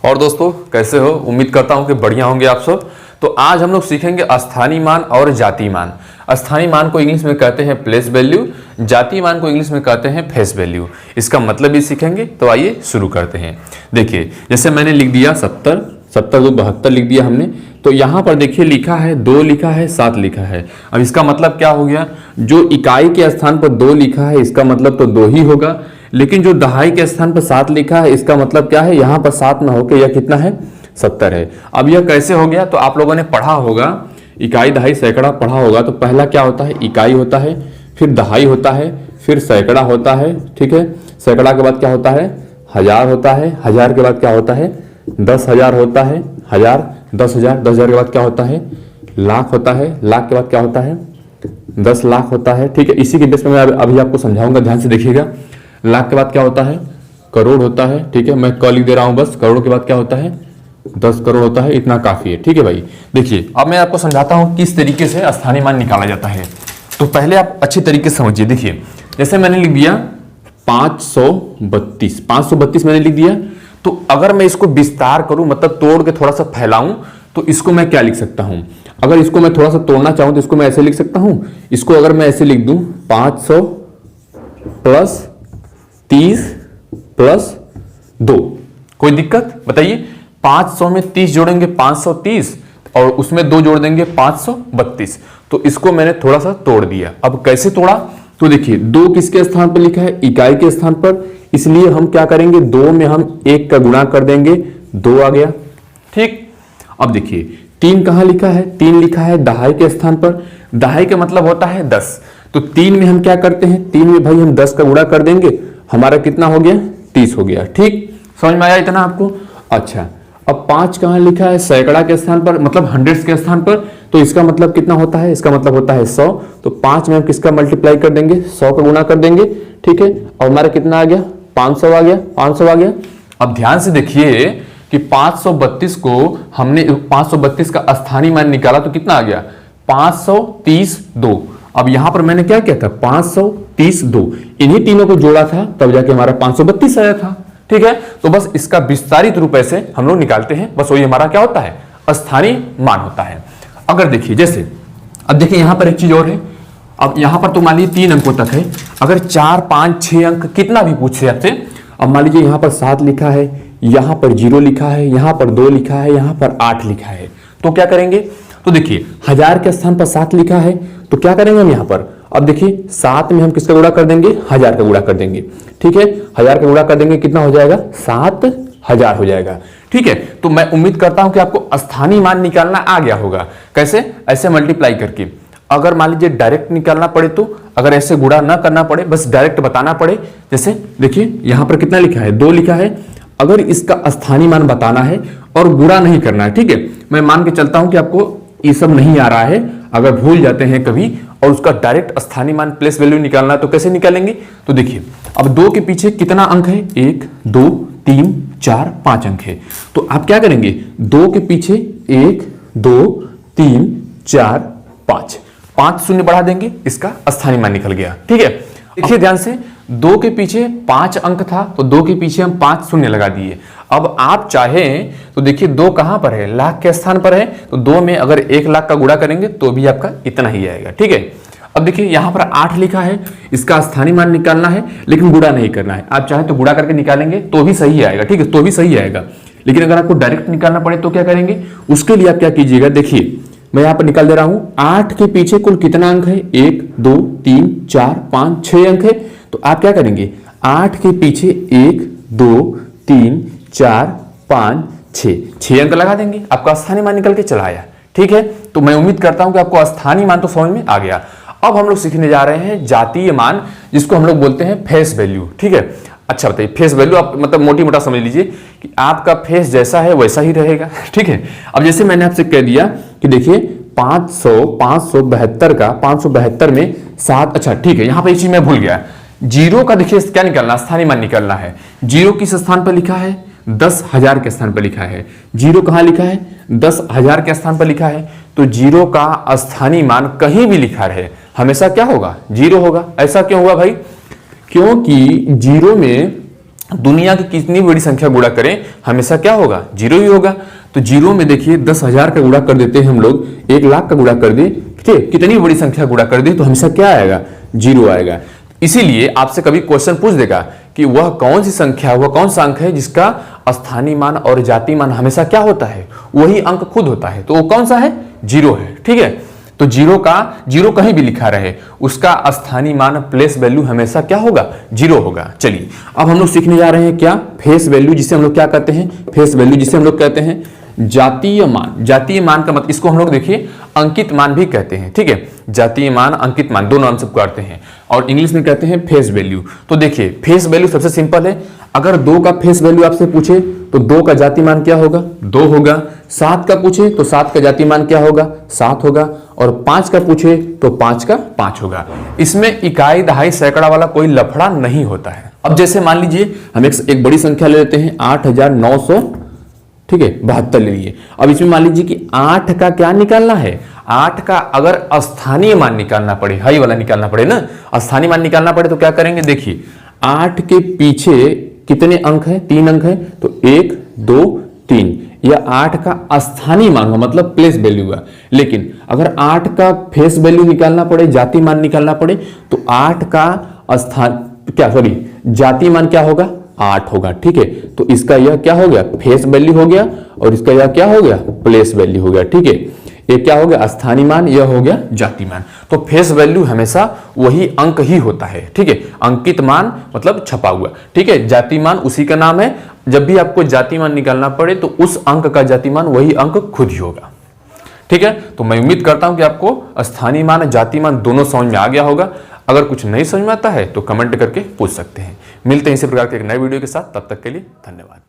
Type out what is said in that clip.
और दोस्तों कैसे हो? उम्मीद करता हूं कि बढ़िया होंगे आप सब। तो आज हम लोग सीखेंगे स्थानीय मान और जातीय मान। स्थानीय मान को इंग्लिश में कहते हैं प्लेस वैल्यू, जातीय मान को इंग्लिश में कहते हैं फेस वैल्यू। इसका मतलब भी सीखेंगे। तो आइए शुरू करते हैं। देखिए जैसे मैंने लिख दिया 70, 70 को 72 लिख दिया हमने। तो यहाँ पर देखिए लिखा है 2 लिखा है 7 लिखा है। अब इसका मतलब क्या हो गया? जो इकाई के स्थान पर 2 लिखा है इसका मतलब तो 2 ही होगा, लेकिन जो दहाई के स्थान पर 7 लिखा है इसका मतलब क्या है? यहाँ पर 7 ना होकर यह कितना है? 70 है। अब यह कैसे हो गया? तो आप लोगों ने पढ़ा होगा, इकाई दहाई सैकड़ा पढ़ा होगा। तो पहला क्या होता है? इकाई होता है, फिर दहाई होता है, फिर सैकड़ा होता है। ठीक है, सैकड़ा के बाद क्या होता है? 1000 होता है, 1000 के बाद क्या होता है? 10,000 होता है, 1000, 10,000, 10,000 के बाद क्या होता है? लाख होता है, लाख के बाद क्या होता है? 10 लाख होता है। ठीक है, इसी के बेस पर मैं अभी आपको समझाऊंगा, ध्यान से देखिएगा। लाख के बाद क्या होता है? करोड़ होता है। ठीक है, मैं क लिख दे रहा हूं बस। करोड़ के बाद क्या होता है? 10 करोड़ होता है। इतना काफी है। ठीक है भाई, देखिए अब मैं आपको समझाता हूं किस तरीके से स्थानीय मान निकाला जाता है। तो पहले आप अच्छी तरीके से समझिए। देखिए जैसे मैंने लिख दिया 532, 532 मैंने लिख दिया। तो अगर मैं इसको विस्तार करूं, मतलब तोड़ के थोड़ा सा फैलाऊं, तो इसको मैं क्या लिख सकता हूं? अगर इसको मैं थोड़ा सा तोड़ना चाहूं तो इसको मैं ऐसे लिख सकता हूं। इसको अगर मैं ऐसे लिख दूं 500 प्लस 30 प्लस 2, कोई दिक्कत बताइए? 500 में 30 जोड़ेंगे 530 और उसमें 2 जोड़ देंगे 532। तो इसको मैंने थोड़ा सा तोड़ दिया। अब कैसे तोड़ा? तो देखिए 2 किसके स्थान पर लिखा है? इकाई के स्थान पर। इसलिए हम क्या करेंगे? 2 में हम 1 का गुणा कर देंगे, 2 आ गया। ठीक, अब देखिए 3 कहां लिखा है? 3 लिखा है दहाई के स्थान पर। दहाई का मतलब होता है 10। तो 3 में हम क्या करते हैं? 3 में भाई हम 10 का गुणा कर देंगे, हमारा कितना हो गया? 30 हो गया। ठीक, समझ में आया इतना आपको? अच्छा, अब 5 कहां लिखा है? सैकड़ा के स्थान पर, मतलब हंड्रेड्स के स्थान पर। तो इसका मतलब कितना होता है? इसका मतलब होता है 100। तो 5 में हम किसका मल्टीप्लाई कर देंगे? 100 का गुणा कर देंगे। ठीक है, और हमारा कितना आ गया? 500 आ गया, 500 आ गया। अब ध्यान से देखिए कि 532 को हमने 532 का स्थानीय मान निकाला तो कितना आ गया? 532। अब यहां पर मैंने क्या किया था? 532, इन्हीं तीनों को जोड़ा था तब जाके हमारा 532 आया था। ठीक है, तो बस इसका विस्तारित रूप ऐसे हम लोग निकालते हैं। बस वही हमारा क्या होता है? स्थानीय मान होता है। अगर देखिए जैसे अब देखिए यहां पर एक चीज और है। अब यहां पर तो मान लीजिए 3 अंकों तक है। अगर 4, 5, 6 अंक कितना भी पूछे आपसे, अब मान लीजिए यहां पर 7 लिखा है, यहां पर 0 लिखा है, यहां पर 2 लिखा है, यहां पर 8 लिखा है, तो क्या करेंगे? तो देखिए 1000 के स्थान पर 7 लिखा है, तो क्या करेंगे हम यहां पर? अब देखिए 7 में हम किसका गुणा कर देंगे? 1000 का गुणा कर देंगे। ठीक है, 1000 का गुणा कर देंगे, कितना हो जाएगा? 7000 हो जाएगा। ठीक है, तो मैं उम्मीद करता हूं कि आपको स्थानीय मान निकालना आ गया होगा। कैसे? ऐसे मल्टीप्लाई करके। अगर मान लीजिए डायरेक्ट निकालना पड़े तो, अगर ऐसे गुणा ना करना पड़े, बस डायरेक्ट बताना पड़े। जैसे देखिए यहां पर कितना लिखा है? 2 लिखा है। अगर इसका स्थानीय मान बताना है और गुणा नहीं करना है, ठीक है, मैं मान के चलता हूं कि आपको ये सब नहीं आ रहा है, अगर भूल जाते हैं कभी और उसका डायरेक्ट स्थानीय मान प्लेस वैल्यू निकालना है तो कैसे निकालेंगे? तो देखिए अब 2 के पीछे कितना अंक है? 1, 2, 3, 4, 5 अंक है। तो आप क्या करेंगे? 2 के पीछे 1, 2, 3, 4, 5, 5 शून्य बढ़ा देंगे, इसका स्थानीय मान निकल गया। ठीक है, देखिए ध्यान से 2 के पीछे 5 अंक था तो 2 के पीछे हम 5 शून्य लगा दिए। अब आप चाहें तो देखिए 2 कहां पर है? लाख के स्थान पर है। तो 2 में अगर 1 लाख का गुणा करेंगे तो भी आपका इतना ही आएगा। ठीक है, अब देखिए यहां पर 8 लिखा है, इसका स्थानीय मान निकालना है लेकिन गुणा नहीं करना है। आप चाहे तो गुणा करके निकालेंगे तो भी सही आएगा। ठीक है, तो भी सही आएगा। लेकिन अगर आपको डायरेक्ट निकालना पड़े तो क्या करेंगे? उसके लिए आप क्या कीजिएगा? देखिए मैं यहां पर निकाल दे रहा हूं। 8 के पीछे कुल कितना अंक है? 1, 2, 3, 4, 5, 6 अंक है। तो आप क्या करेंगे? 8 के पीछे 1, 2, 3, 4, 5, 6 अंक लगा देंगे, आपका स्थानीय मान निकल के चला आया। ठीक है, तो मैं उम्मीद करता हूं कि आपको स्थानीय मान तो समझ में आ गया। अब हम लोग सीखने जा रहे हैं जातीय मान, जिसको हम लोग बोलते हैं फेस वैल्यू। ठीक है, अच्छा बताइए फेस वैल्यू आप मतलब मोटी मोटा समझ लीजिए कि आपका फेस जैसा है वैसा ही रहेगा। ठीक है, अब जैसे मैंने आपसे कह दिया कि देखिए 572 का 572 में 7, अच्छा ठीक है, यहां पर ये चीज मैं भूल गया। 0 का देखिए क्या निकलना? स्थानीय मान निकलना है। 0 किस स्थान पर लिखा है? 10,000 के स्थान पर लिखा है। 0 कहां लिखा है? 10,000 के स्थान पर लिखा है। तो 0 का स्थानीय मान कहीं भी लिखा रहे हमेशा क्या होगा? 0 होगा। ऐसा क्यों हुआ भाई? क्योंकि 0 में दुनिया की कितनी बड़ी संख्या गुणा करें हमेशा क्या होगा, जीरो ही होगा। तो जीरो में देखिए 10,000 का गुणा कर देते हैं हम लोग, 1,00,000 का गुणा कर दे, ठीक है, कितनी बड़ी संख्या गुणा कर दे तो हमेशा क्या आएगा, जीरो आएगा। इसीलिए आपसे कभी क्वेश्चन पूछ देगा कि वह कौन सी संख्या, वह कौन सा अंक है जिसका स्थानीय मान और जातीय मान हमेशा क्या होता है, वही अंक खुद होता है, तो वो कौन सा है, जीरो है। ठीक है, तो जीरो कहीं भी लिखा रहे उसका स्थानीय मान प्लेस वैल्यू हमेशा क्या होगा, जीरो होगा। चलिए अब हम लोग सीखने जा रहे हैं क्या, फेस वैल्यू, जिसे हम लोग क्या कहते हैं, फेस वैल्यू, जिसे हम लोग कहते हैं जातीय मान। जातीय मान का मतलब, इसको हम लोग देखिए अंकित मान भी कहते हैं। ठीक है, जातीय मान, अंकित मान, दोनों नाम से पुकारते हैं, और इंग्लिश में कहते हैं फेस वैल्यू। तो देखिए फेस वैल्यू सबसे सिंपल है, अगर 2 का फेस वैल्यू आपसे पूछे तो 2 का जातीय मान क्या होगा, 2 होगा। 7 का पूछे तो 7 का जातीय मान क्या होगा, 7 होगा। और 5 का पूछे तो 5 का 5 होगा। इसमें इकाई, दहाई, सैकड़ा वाला कोई लफड़ा नहीं होता है। अब जैसे मान लीजिए हम एक बड़ी संख्या ले लेते हैं 8,900, ठीक है, 72 ले लिए। अब इसमें मान लीजिए कि 8 का क्या निकालना है, 8 का अगर स्थानीय मान निकालना पड़े, हाई वाला निकालना पड़े ना, स्थानीय मान निकालना पड़े तो क्या करेंगे, देखिए 8 के पीछे कितने अंक है, 3 अंक है, तो 1 2 3, यह 8 का स्थानीय मान हुआ, मतलब प्लेस वैल्यू हुआ। लेकिन अगर 8 का फेस वैल्यू निकालना पड़े, जातीय मान निकालना पड़े, तो 8 का जातीय मान क्या होगा, 8 होगा। ठीक है, तो इसका यह क्या हो गया, फेस वैल्यू हो गया, और इसका यह क्या हो गया, प्लेस वैल्यू हो गया। ठीक है, ये क्या हो गया, स्थानीय मान, यह हो गया जातीय मान। तो फेस वैल्यू हमेशा वही अंक ही होता है। ठीक है, अंकित मान मतलब छपा हुआ। ठीक है, जातीय मान उसी का नाम है, जब भी आपको जातीय मान निकालना पड़े तो उस अंक का जातीय मान वही अंक खुद ही होगा। ठीक है, तो मैं उम्मीद करता हूं कि आपको स्थानीय मान, जातीय मान दोनों समझ में आ गया होगा। अगर कुछ नहीं समझ में आता है तो कमेंट करके पूछ सकते हैं। मिलते हैं इसी प्रकार के एक नए वीडियो के साथ, तब तक के लिए धन्यवाद।